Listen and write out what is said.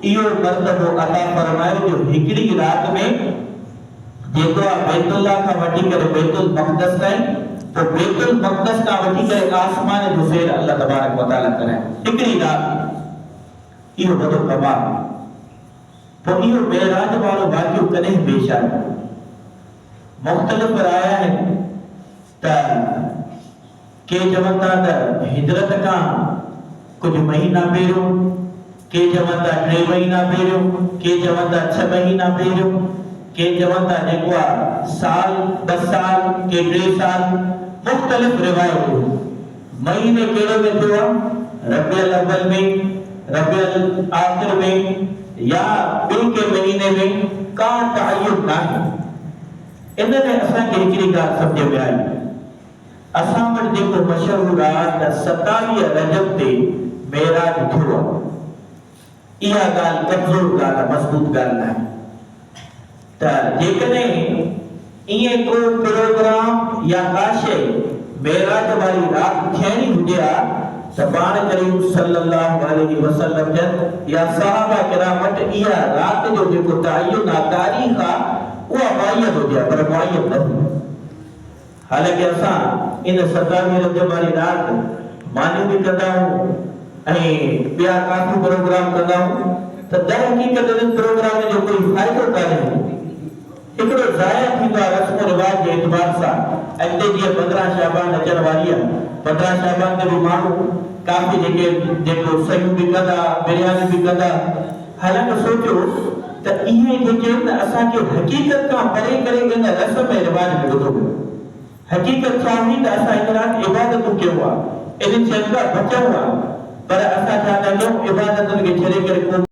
इहो मर्तबो अता फरमायो जो हिकड़ी रात में जेको बैतुल्लाह का वठी करे बैतुल मक़दस ताईं तो बैतुल मक़दस का वठी करे आसमान जो सैर अल्लाह तबारक व तआला करे हिकड़ी रात इहो वॾो कमाल तो इहो मेराज वारो वाक़ियो कॾहिं पेश आयो मुख़्तलिफ़ राया आहिनि त के चवनि था त हिजरत खां कुझु महीना पहिरियों के चवनि था 3 महीना पहिरियों के चवनि था 6 महीना पहिरियों के चवनि था जेको आहे साल 10 साल के 3 साल मुख़्तलिफ़ रिवायतूं महीने कहिड़े में थियो आहे रबियुल अव्वल में रबियुल आख़िर में या ॿिए के महीने में का तयन नाहे इन में असांखे हिकिड़ी ॻाल्हि सम्झ में आई असां वटि जेको मशहूरु आहे त 27 रजब ते मेराज थियो आहे इहा ॻाल्हि कमज़ोर ॻाल्हि आहे मज़बूत ॻाल्हि नाहे त जेकॾहिं ईअं को प्रोग्राम या का शइ मेराज वारी राति थियणी हुजे हा त पाण करीम सल्लल्लाहु अलैहि वसल्लम जन या सहाबा किराम वटि इहा राति जो जेको तयन आहे तारीख़ आहे उहा मुअय्यन हुजे हा पर मुअय्यन न हुजे हालांकि असां इन 27 रजब वारी राति मानियूं बि कंदा आहियूं ऐं ॿिया काफ़ी प्रोग्राम कंदा आहियूं त दर हक़ीक़त इन प्रोग्राम जो कोई फ़ाइदो कान्हे हिकिड़ो ज़ाया थींदो आहे रस्म रिवाज जे एतबार सां अॻिते जीअं 15 शाबान अचण वारी आहे 15 शाबान ते बि माण्हू काफ़ी जेको सयूं बि कंदा बिरयानी बि कंदा हालांकि सोचियो त इहे जेके आहिनि असांखे हक़ीक़त खां परे करे इन रस्म ऐं रिवाज में विधो वियो हक़ीक़त छा हुई त असां इन राति इबादतूं कयूं आहे इन शयुनि खां बचूं आहे पर असां छा था कयूं इबादतुनि खे छॾे करे